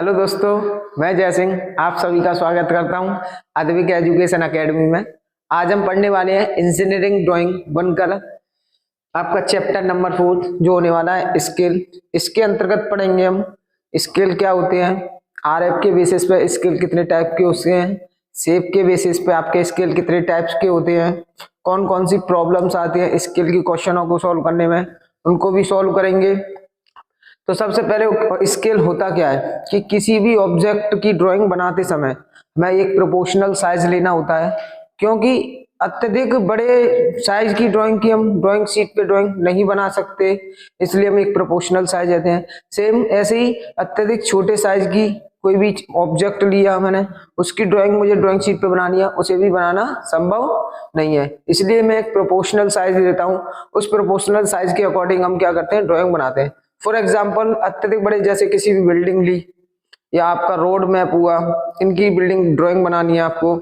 Hello दोस्तों, मैं जय सिंह आप सभी का स्वागत करता हूं अद्विक एजुकेशन एकेडमी में। आज हम पढ़ने वाले हैं इंजीनियरिंग ड्राइंग बनकर आपका चैप्टर नंबर 4 जो होने वाला है स्केल। इसके अंतर्गत पढ़ेंगे हम स्केल क्या होते हैं, आरएफ के बेसिस पे स्केल कितने टाइप के होते हैं, शेप के बेसिस पे आपके स्केल कितने टाइप्स के होते हैं, कौन कौन सी प्रॉब्लम्स आती है स्केल की क्वेश्चनों को सॉल्व करने में, उनको भी सॉल्व करेंगे। तो सबसे पहले स्केल होता क्या है कि किसी भी ऑब्जेक्ट की ड्राइंग बनाते समय हमें एक प्रोपोर्शनल साइज लेना होता है, क्योंकि अत्यधिक बड़े साइज की ड्राइंग की हम ड्राइंग शीट पे ड्राइंग नहीं बना सकते, इसलिए हम एक प्रोपोर्शनल साइज लेते हैं। सेम ऐसे ही अत्यधिक छोटे साइज की कोई भी ऑब्जेक्ट लिया मैंने, उसकी ड्राइंग मुझे ड्राइंग शीट पे बनानी है, उसे भी बनाना संभव नहीं है, इसलिए मैं एक प्रोपोर्शनल साइज लेता हूँ। उस प्रोपोर्शनल साइज के अकॉर्डिंग हम क्या करते हैं, ड्राइंग बनाते हैं। फॉर एग्जाम्पल अत्यधिक बड़े जैसे किसी भी बिल्डिंग ली या आपका रोड मैप हुआ, इनकी बिल्डिंग ड्राइंग बनानी है आपको,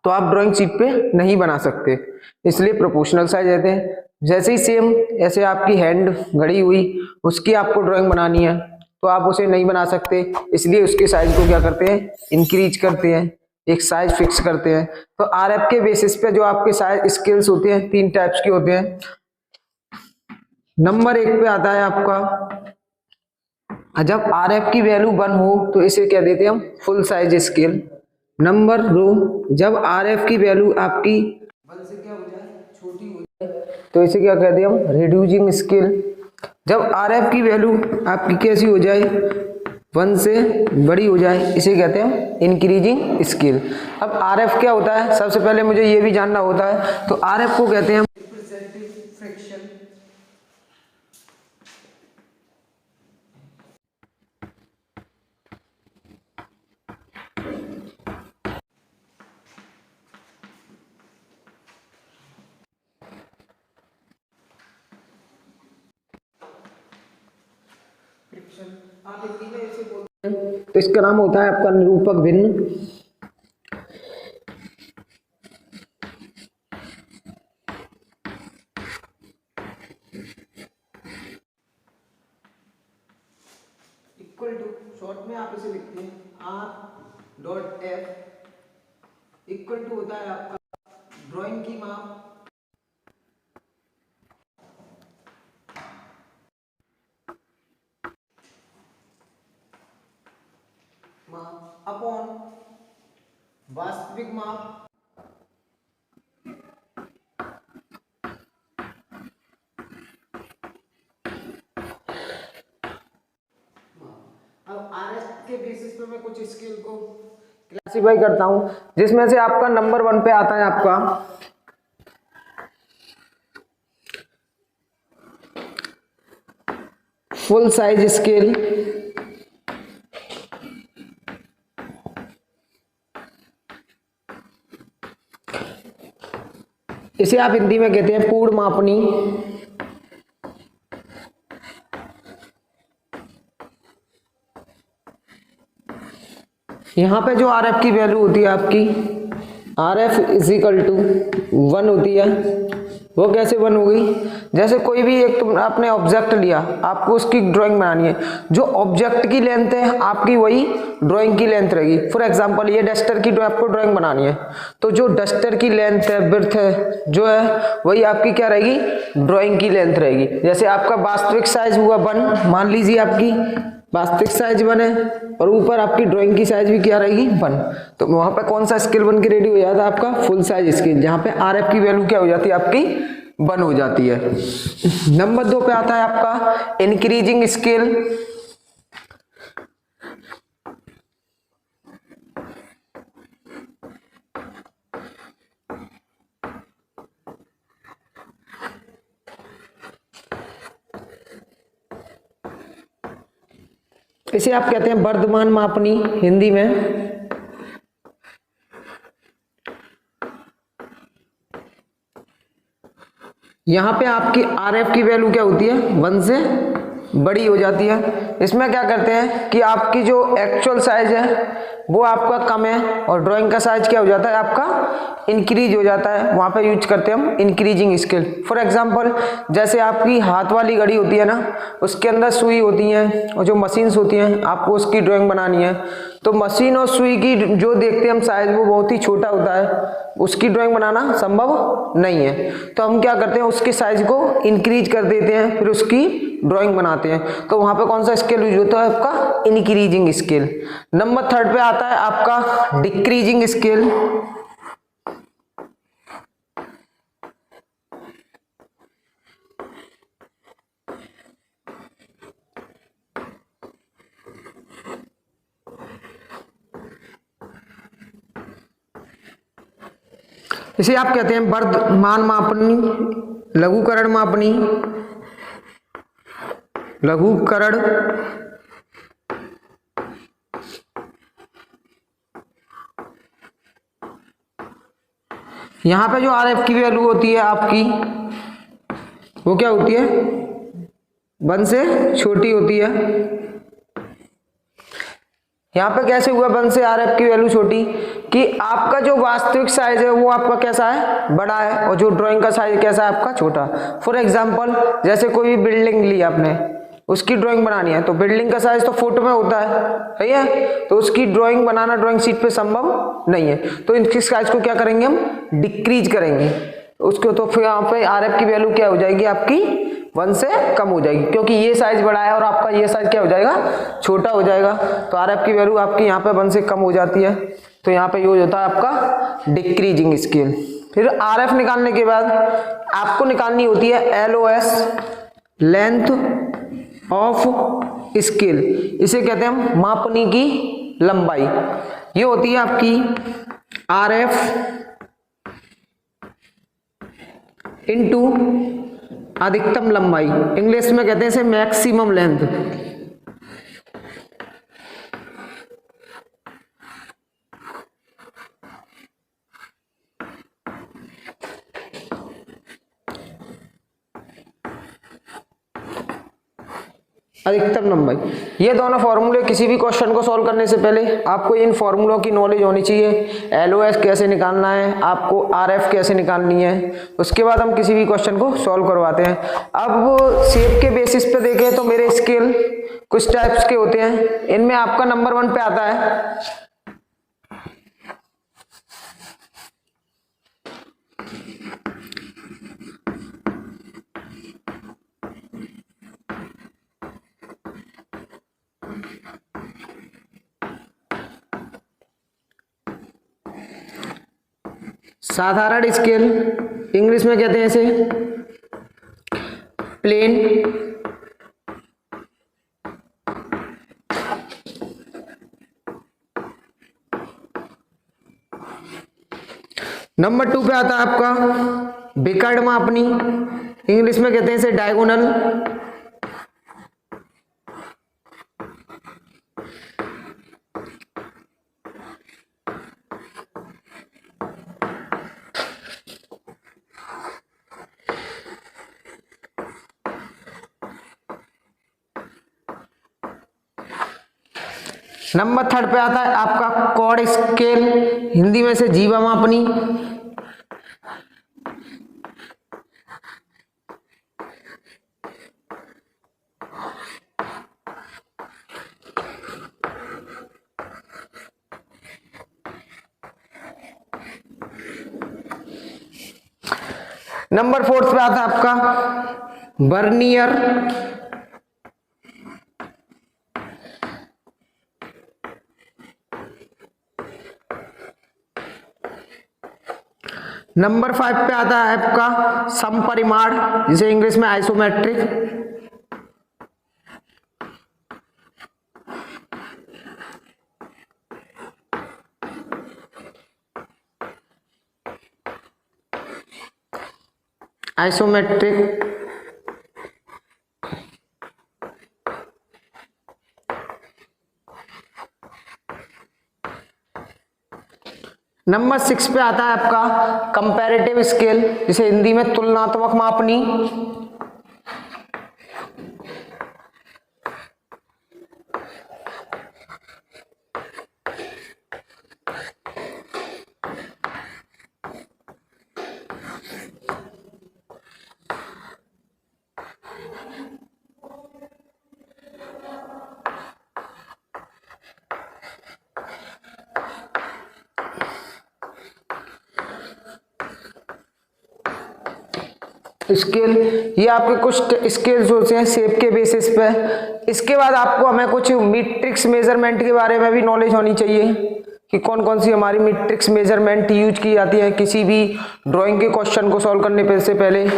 तो आप ड्राइंग शीट पे नहीं बना सकते, इसलिए प्रोपोर्शनल साइज देते हैं। जैसे ही सेम ऐसे आपकी हैंड घड़ी हुई, उसकी आपको ड्राइंग बनानी है तो आप उसे नहीं बना सकते, इसलिए उसके साइज को क्या करते हैं, इंक्रीज करते हैं, एक साइज फिक्स करते हैं। तो आरएफ के बेसिस पे जो आपके साइज स्केल्स होते हैं 3 टाइप्स के होते हैं। नंबर 1 पे आता है आपका, जब आरएफ की वैल्यू 1 हो तो इसे क्या देते हैं हम, फुल साइज स्केल। नंबर 2, जब आरएफ की वैल्यू आपकी 1 से क्या हो जाए, छोटी हो जाए, तो इसे क्या कहते हैं हम, रिड्यूसिंग स्केल। जब आरएफ की वैल्यू आपकी कैसी हो जाए, 1 से बड़ी हो जाए, इसे कहते हैं इंक्रीजिंग स्केल। अब आरएफ क्या होता है, सबसे पहले मुझे ये भी जानना होता है। तो आरएफ को कहते हैं फ्रिक्शन। आप हिंदी में इसे बोलते हैं, तो इसका नाम होता है आपका निरूपक भिन्न। इक्वल टू, शॉर्ट में आप इसे लिखते हैं R.F इक्वल टू होता है आपका ड्राइंग की माप अपॉन वास्तविक माप अब आरएस के बेसिस पे मैं कुछ स्केल को क्लासिफाई करता हूं, जिसमें से आपका नंबर 1 पे आता है आपका फुल साइज स्केल। इसे आप हिंदी में कहते हैं पूर्ण मापनी। यहां पे जो आरएफ की वैल्यू होती है आपकी, आरएफ इज इक्वल टू 1 होती है। वो कैसे 1 होगी, जैसे कोई भी एक तुम आपने ऑब्जेक्ट लिया, आपको उसकी ड्राइंग बनानी है, जो ऑब्जेक्ट की लेंथ है आपकी वही ड्राइंग की लेंथ रहेगी। फॉर एग्जांपल ये डस्टर की आपको ड्राइंग बनानी है, तो जो डस्टर की लेंथ है, विड्थ है जो है, वही आपकी क्या रहेगी, ड्राइंग की लेंथ रहेगी। जैसे आपका वास्तविक साइज हुआ 1, मान लीजिए आपकी वास्तविक साइज 1 है और ऊपर आपकी ड्राइंग की साइज भी क्या रहेगी 1, तो वहां पे कौन सा स्केल बन के रेडी हो जाता है आपका, फुल साइज स्केल, जहां पे आरएफ की वैल्यू क्या हो जाती है आपकी 1 हो जाती है। नंबर 2 पे आता है आपका इंक्रीजिंग स्केल। इसे आप कहते हैं वर्धमान मापनी हिंदी में। यहां पे आपकी आरएफ की वैल्यू क्या होती है, 1 से बड़ी हो जाती है, इसमें क्या करते हैं कि आपकी जो एक्चुअल साइज है वो आपका कम है और ड्राइंग का साइज क्या हो जाता है आपका इंक्रीज हो जाता है, वहां पे यूज करते हैं हम इंक्रीजिंग स्केल। फॉर एग्जांपल जैसे आपकी हाथ वाली घड़ी होती है ना, उसके अंदर सुई होती है और जो मशीन्स होती हैं, आपको उसकी ड्राइंग बनानी है तो मशीन और सुई की जो देखते हैं हम साइज वो बहुत ही छोटा होता है, उसकी ड्राइंग बनाना संभव नहीं है। तो हम क्या करते हैं उसके साइज को इंक्रीज कर देते हैं, फिर उसकी ड्राइंग बनाते हैं। तो वहां पे कौन सा स्केल यूज होता है आपका इंक्रीजिंग स्केल। नंबर 3 पे आता है आपका डिक्रीजिंग स्केल। इसे आप कहते हैं वर्धमान मापनी, लघुकरण मापनी, लघुकरण यहां पे जो RF की वैल्यू होती है आपकी वो क्या होती है 1 से छोटी होती है। यहाँ पे कैसे हुआ 1 से RF की वैल्यू छोटी कि आपका जो वास्तविक साइज है वो आपका कैसा है बड़ा है और जो ड्राइंग का साइज कैसा है आपका छोटा। फॉर एग्जांपल जैसे कोई भी बिल्डिंग ली आपने, उसकी ड्राइंग बनानी है तो बिल्डिंग का साइज तो फुट में होता है, सही है, तो उसकी ड्राइंग बनाना ड्राइंग शीट पे संभव नहीं है। तो इनकी साइज को क्या करेंगे हम डिक्रीज करेंगे उसको, तो फिर यहाँ पे RF की वैल्यू क्या हो जाएगी आपकी 1 से कम हो जाएगी, क्योंकि ये साइज बड़ा है और आपका ये साइज क्या हो जाएगा छोटा हो जाएगा। तो RF की वैल्यू आपकी यहाँ पे 1 से कम हो जाती है, तो यहाँ पे यूज होता है आपका डिक्रीजिंग स्केल। फिर RF निकालने के बाद आपको निकालनी होती है LOS, लेंथ ऑफ स्केल। इसे कहते हैं हम मापनी की लंबाई। ये होती है आपकी RF इंटू अधिकतम लंबाई, इंग्लिश में कहते हैं इसे मैक्सिमम लेंथ। अधिकतम लंबाई। ये दोनों फॉर्मूले किसी भी क्वेश्चन को सॉल्व करने से पहले आपको इन फॉर्मूलों की नॉलेज होनी चाहिए। LOS कैसे निकालना है, आपको RF कैसे निकालनी है, उसके बाद हम किसी भी क्वेश्चन को सॉल्व करवाते हैं। अब शेप के बेसिस पे देखें तो मेरे स्केल कुछ टाइप्स के होते हैं। इनमें आपका नंबर 1 पे आता है साधारण स्केल, इंग्लिश में कहते हैं इसे प्लेन। नंबर 2 पे आता है आपका विकर्ण मापनी, इंग्लिश में कहते हैं इसे डायगोनल। नंबर 3 पे आता है आपका कॉर्ड स्केल, हिंदी में से जीवा मापनी। नंबर 4 पे आता है आपका वर्नियर। नंबर 5 पे आता है आपका समपरिमाण, जिसे इंग्लिश में आइसोमेट्रिक। आइसोमेट्रिक। नंबर 6 पे आता है आपका कंपैरेटिव स्केल, जिसे हिंदी में तुलनात्मक मापनी। स्केल, ये आपके कुछ स्केल्स होते हैं शेप के बेसिस पे। इसके बाद आपको हमें कुछ मैट्रिक्स मेजरमेंट के बारे में भी नॉलेज होनी चाहिए कि कौन कौन सी हमारी मैट्रिक्स मेजरमेंट यूज की जाती है किसी भी ड्राइंग के क्वेश्चन को सॉल्व करने से पहले,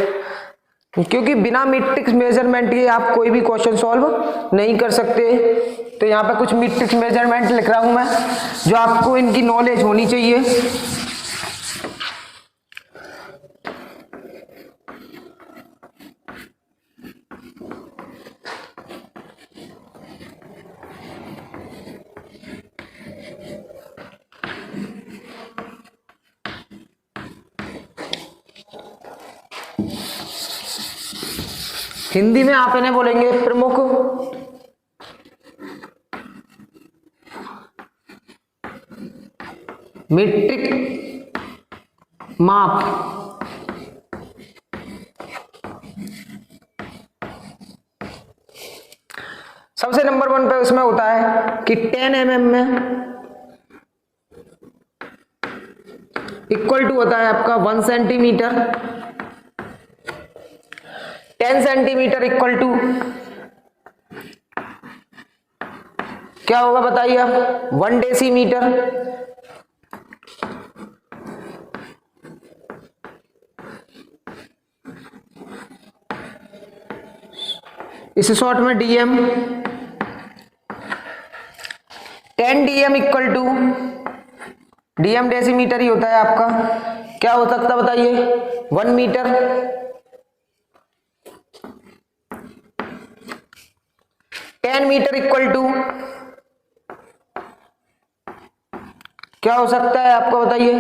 क्योंकि बिना मैट्रिक्स मेजरमेंट के आप कोई भी क्वेश्चन सॉल्व नहीं कर सकते। तो यहाँ पे कुछ मैट्रिक्स मेजरमेंट लिख रहा हूं मैं, जो आपको इनकी नॉलेज होनी चाहिए। हिंदी में आप इन्हें बोलेंगे प्रमुख मीट्रिक माप। सबसे नंबर 1 पे उसमें होता है कि 10 mm में इक्वल टू होता है आपका 1 सेंटीमीटर, 10 सेंटीमीटर इक्वल टू क्या होगा बताइए आप, 1 डेसीमीटर। इसे शॉर्ट में DM, 10 DM equal to, DM decimetre ही होता है आपका, क्या हो सकता है बताइए, 1 मीटर। 10 मीटर इक्वल टू क्या हो सकता है आपको बताइए,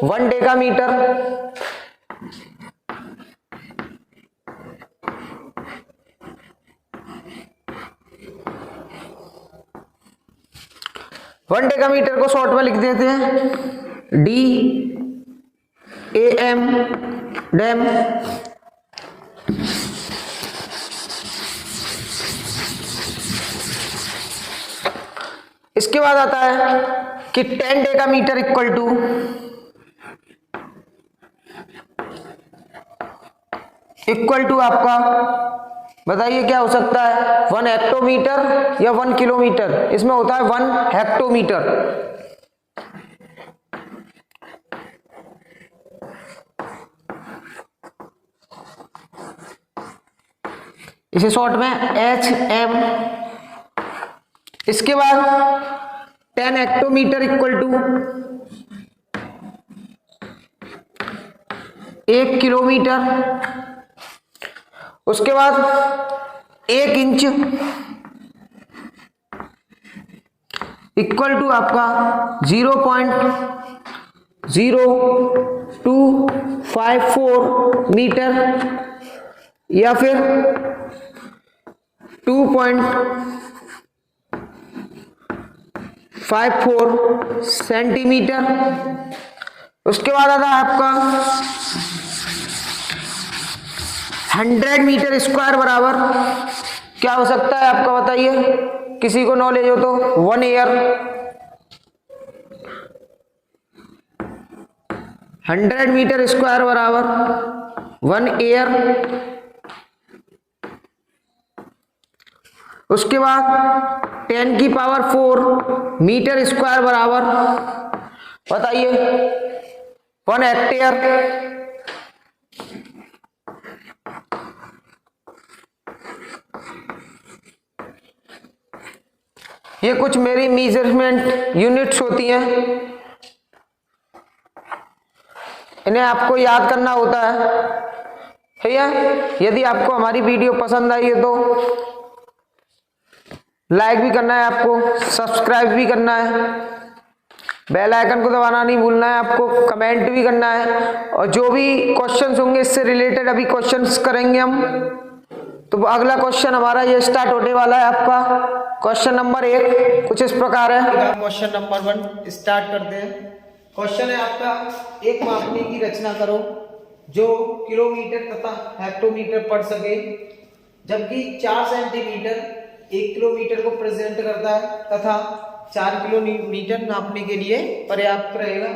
1 डेकामीटर। वन डेकामीटर को शॉर्ट में लिख देते हैं डी ए एम डैम। इसके बाद आता है कि 10 डेकामीटर इक्वल टू आपका बताइए क्या हो सकता है, 1 हेक्टोमीटर या 1 किलोमीटर। इसमें होता है 1 हेक्टोमीटर। इसे शॉर्ट में एच एम। इसके बाद 10 हेक्टोमीटर इक्वल टू 1 किलोमीटर। उसके बाद 1 इंच इक्वल टू आपका 0.0254 मीटर या फिर 2.54 सेंटीमीटर। उसके बाद आता है आपका 100 मीटर स्क्वायर बराबर क्या हो सकता है आपका बताइए, किसी को नॉलेज हो तो 1 एयर। 100 मीटर स्क्वायर बराबर 1 एयर। उसके बाद 10 की पावर 4 मीटर स्क्वायर बराबर बताइए 1 हेक्टेयर। ये कुछ मेरी मेजरमेंट यूनिट्स होती हैं, इन्हें आपको याद करना होता है भैया। यदि आपको हमारी वीडियो पसंद आई है तो लाइक भी करना है, आपको सब्सक्राइब भी करना है, बेल आइकन को दबाना नहीं भूलना है, आपको कमेंट भी करना है। और जो भी क्वेश्चंस होंगे इससे रिलेटेड अभी क्वेश्चंस करेंगे हम। तो अगला क्वेश्चन हमारा ये स्टार्ट होने वाला है आपका क्वेश्चन नंबर 1 कुछ इस प्रकार है। क्वेश्चन नंबर 1 स्टार्ट करते हैं। क्वेश्चन है आपका, एक मापने की रचना करो जो किलोमीटर तथा हेक्टोमीटर पढ़ सके, जबकि 4 सेंटीमीटर 1 किलोमीटर को प्रेजेंट करता है तथा 4 किलोमीटर नापने के लिए पर्याप्त रहेगा।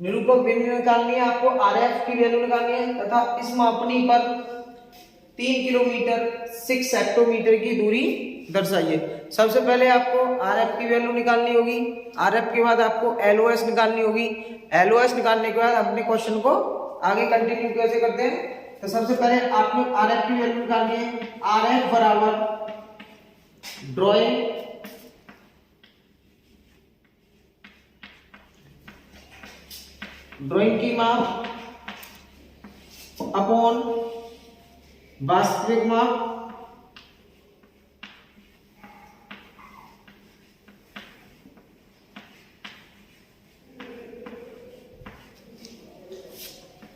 निरूपक बिंदु निकालनी है आपको, RF की वैल्यू निकालनी है तथा इस मापनी पर 3 किलोमीटर 6 हेक्टोमीटर की दूरी दर्शाइए। सबसे पहले आपको RF की वैल्यू निकालनी होगी, RF के बाद आपको LOS निकालनी होगी। LOS निकालने के बाद अपने क्वेश्चन को आगे कंटिन्यू कैसे करते हैं, तो सबसे पहले आपने RF की वैल्यू निकालनी है। RF बराबर ड्राइंग की माप अपॉन वास्तविक माप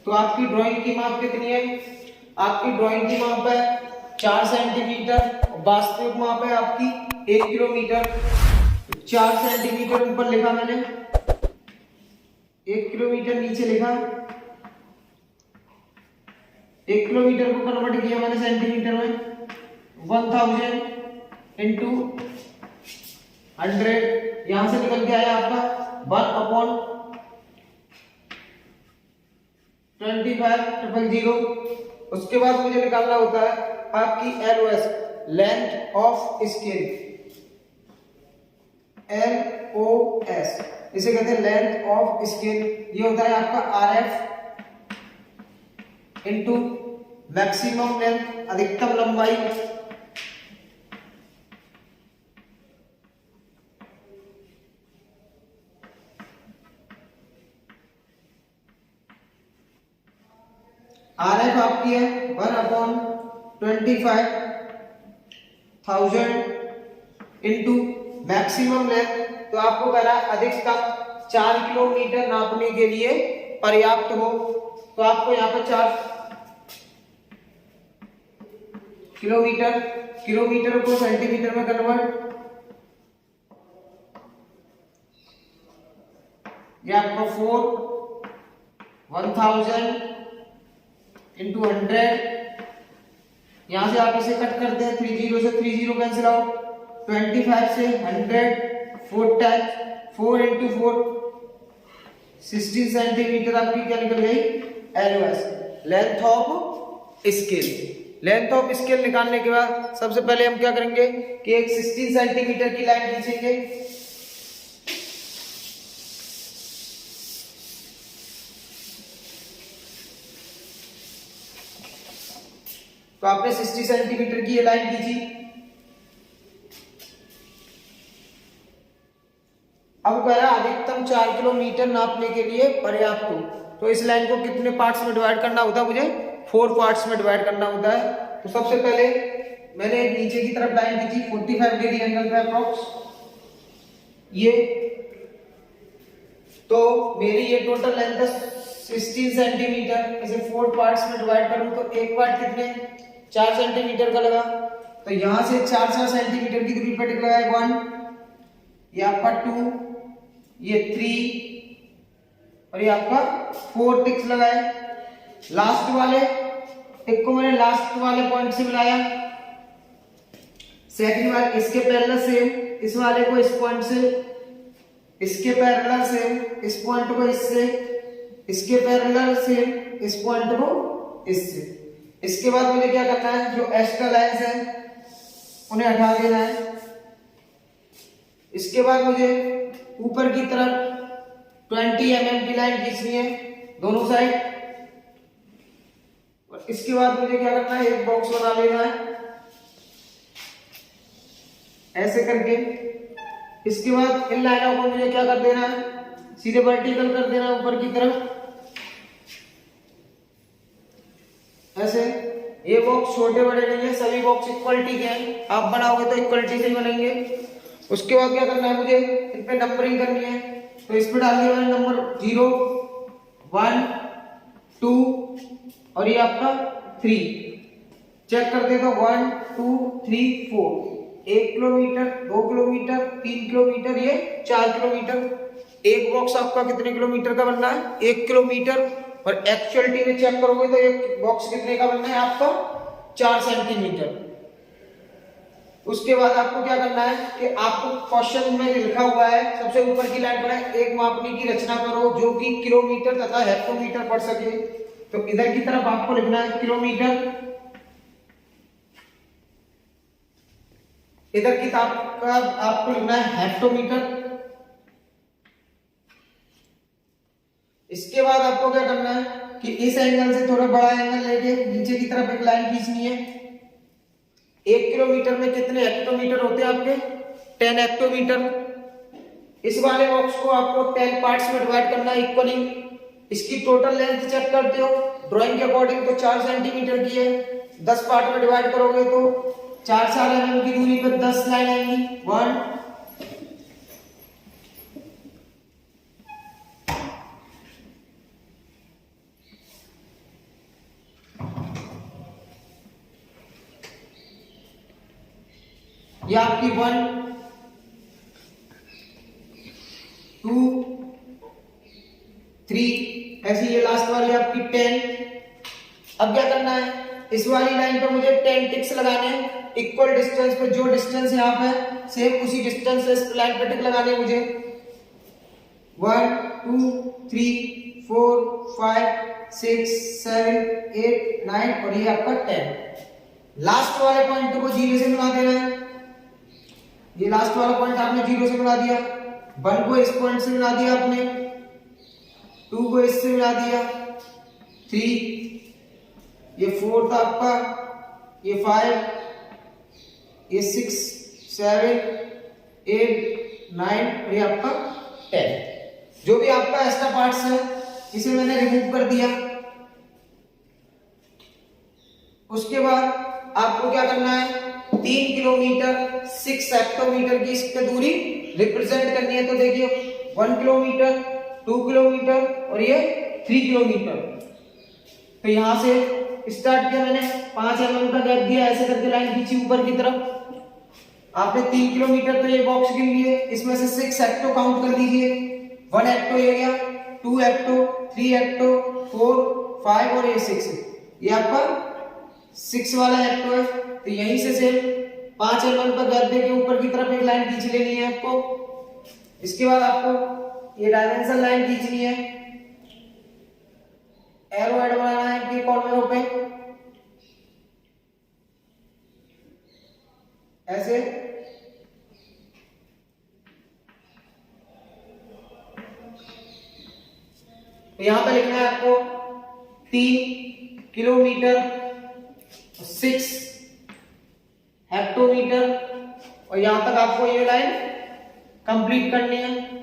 तो आपकी ड्राइंग की माप कितनी है, आपकी ड्राइंग की माप है 4 सेंटीमीटर, वास्तविक माप है आपकी 1 किलोमीटर। 4 सेंटीमीटर ऊपर लिखा मैंने, 1 किलोमीटर नीचे लिखा। 1 किलोमीटर को कन्वर्ट किया मैंने सेंटीमीटर में, 1000 इंटू 100, यहां से निकल के आया आपका 1/2500। उसके बाद मुझे निकालना होता है आपकी LOS, length of scale. LOS इसे कहते हैं लेंथ ऑफ स्केल। ये होता है आपका RF इंटू मैक्सिमम लेंथ, अधिकतम लंबाई, RF आपकी है 1/25,000 इंटू मैक्सिमम लेंथ। तो आपको कह रहा है अधिकतम 4 किलोमीटर नापने के लिए पर्याप्त हो, तो आपको यहाँ पर 4 किलोमीटर, किलोमीटर को सेंटीमीटर में कन्वर्ट, ये आपका 1000 इंटू 100। यहां से आप इसे कट करते हैं, 30 से 30 कैंसिल आउट, 25 से 100 4 टाइम्स, 4 इंटू 4 16 सेंटीमीटर आपकी क्या निकल गई, LOS, length of scale. Length of scale निकालने के बाद सबसे पहले हम क्या करेंगे कि एक 16 सेंटीमीटर की लाइन खींचेंगे। तो आपने 60 सेंटीमीटर की ये लाइन खींची। अब कह रहा अधिकतम 4 किलोमीटर नापने के लिए पर्याप्त हो, तो इस लाइन को कितने पार्ट्स में डिवाइड करना होता है, मुझे 4 पार्ट्स में डिवाइड करना होता है। तो सबसे पहले मैंने नीचे की तरफ लाइन खींची 45 डिग्री एंगल पे अप्रॉक्स, ये तो मेरी ये टोटल लेंथ है 16 सेंटीमीटर। इसे 4 पार्ट्स में डिवाइड करूं तो एक पार्ट कितने 4 सेंटीमीटर का लगा, तो यहां से 4 सेंटीमीटर की दूरी पर टिक लगाए 1, ये आपका 2, ये 3 और ये आपका 4 टिक्स लगाए। लास्ट वाले टिक को मैंने लास्ट वाले पॉइंट से मिलाया, सेकंड वाले इसके पैरेलल सेम, इस वाले को इस पॉइंट से, इसके पैरेलल सेम, इस पॉइंट को इससे, इसके पैरेलल सेम, इस पॉइंट को इससे। इसके बाद मुझे क्या करना है, जो एक्स्ट्रा लाइंस हैं उन्हें हटा देना है। इसके बाद मुझे ऊपर की तरफ 20 mm की लाइन खींचनी है दोनों साइड। और इसके बाद मुझे क्या करना है, एक बॉक्स बना लेना है ऐसे करके। इसके बाद इन लाइनों को मुझे क्या कर देना है, सीधे वर्टिकल कर देना ऊपर की तरफ ऐसे। ये बॉक्स छोटे बड़े नहीं है, सभी बॉक्स इक्वलिटी के हैं, आप बनाओगे तो इक्वलिटी से ही बनेंगे। उसके बाद क्या करना है, मुझे इन पे नंबरिंग करनी है, तो इस पे डाल दिया मैंने नंबर 0 1 2 और ये आपका 3। चेक कर दे तो 1 2 3 4, 1 किलोमीटर 2 किलोमीटर 3 किलोमीटर, ये 4 किलोमीटर। एक बॉक्स आपका कितने किलोमीटर का बनना है, 1 किलोमीटर। और एक्चुअलिटी में चेक करोगे तो एक बॉक्स कितने का बनना है आपका 4 सेंटीमीटर। उसके बाद आपको क्या करना है कि आपको क्वेश्चन में लिखा हुआ है सबसे ऊपर की लाइन पर है, एक मापनी की रचना करो जो कि किलोमीटर तथा हेक्टोमीटर पढ़ सके। तो इधर की तरफ आपको लिखना है किलोमीटर, इधर की तरफ आपको लिखना है हेक्टोमीटर। इसके बाद आपको क्या करना है कि इस एंगल से थोड़ा बड़ा एंगल लेके नीचे की तरफ एक लाइन खींचनी है। 1 किलोमीटर में कितने हेक्टोमीटर होते हैं आपके? 10 हेक्टोमीटर। इस वाले बॉक्स को आपको 10 पार्ट्स में डिवाइड करना है इक्वली। इसकी टोटल लेंथ चेक करते हो ड्राइंग के अकॉर्डिंग तो 4 सेंटीमीटर की है। 10 पार्ट में डिवाइड करोगे तो 4 mm की दूरी पर 10 लाइन आएंगी। 1 ये आपकी 1 2 3 ऐसी ये लास्ट वाली आपकी 10। अब क्या करना है, इस वाली लाइन पर मुझे 10 टिक्स लगाने हैं इक्वल डिस्टेंस पे। जो डिस्टेंस यहाँ पे सेम उसी डिस्टेंस से इस लाइन पे टिक लगाने हैं मुझे। 1 2 3 4 5 6 7 8 9 और ये आपका 10। लास्ट वाले पॉइंट को 0 से मिला देना है। ये लास्ट वाला पॉइंट आपने 0 से मिला दिया। 1 को इस पॉइंट से मिला दिया आपने, 2 को इससे मिला दिया, 3 ये 4 था आपका, ये 5 ये 6 7 8 9 और ये आपका 10। जो भी आपका एक्स्ट्रा पार्ट्स है इसे मैंने रिमूव कर दिया। उसके बाद आपको क्या करना है, 3 किलोमीटर 6 हेक्टोमीटर की इसकी दूरी रिप्रेजेंट करनी है। तो देखिए 1 किलोमीटर 2 किलोमीटर और ये 3 किलोमीटर। तो यहां से स्टार्ट किया मैंने, 5 mm का गैप दिया, ऐसे करके लाइन खींची ऊपर की तरफ। आपने 3 किलोमीटर तो ये बॉक्स गिन लिए, इसमें से 6 हेक्टो काउंट कर दीजिए। 1 हेक्टो ये गया, 2 हेक्टो 3 हेक्टो 4 5 और ये 6, ये आपका 6 वाला हेक्टो है। तो यहीं से सेम 5 mm का गैप देके ऊपर की तरफ एक लाइन खींच लेनी है आपको। इसके बाद आपको ये डायमेंशन लाइन खींचनी है, एरो ऐड बनाना है इनके कॉर्नरों पे ऐसे। तो यहां पे लिखना है आपको 3 किलोमीटर 6 हेक्टोमीटर और यहां तक आपको ये लाइन कंप्लीट करनी है।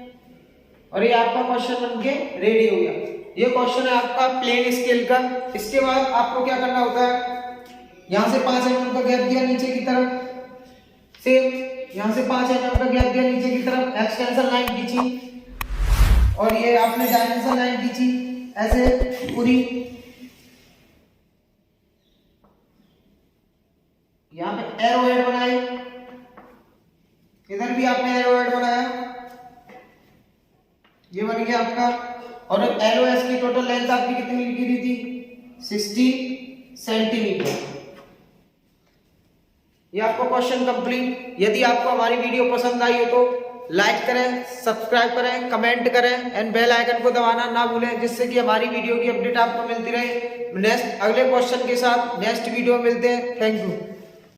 और ये आपका क्वेश्चन बनके रेडी हो गया। ये क्वेश्चन है आपका प्लेन स्केल का। इसके बाद आपको क्या करना होता है, यहां से 5 mm का गैप दिया नीचे की तरफ, सेम यहां से 5 mm का गैप दिया नीचे की तरफ, एक्सटेंशन लाइन खींची और ये आपने डायमेंशन लाइन खींची ऐसे पूरी। यहां पे एरो हेड बनाए, इधर भी आपने एरो हेड बनाया, ये बन गया आपका। और एलओएस की टोटल लेंथ आपकी कितनी लिखी हुई थी, 60 सेंटीमीटर। ये आपका क्वेश्चन कंप्लीट। यदि आपको हमारी वीडियो पसंद आई हो तो लाइक करें, सब्सक्राइब करें, कमेंट करें एंड बेल आइकन को दबाना ना भूलें, जिससे कि हमारी वीडियो की अपडेट आपको मिलती रहे। नेक्स्ट अगले क्वेश्चन के साथ नेक्स्ट वीडियो में मिलते हैं। Thank you.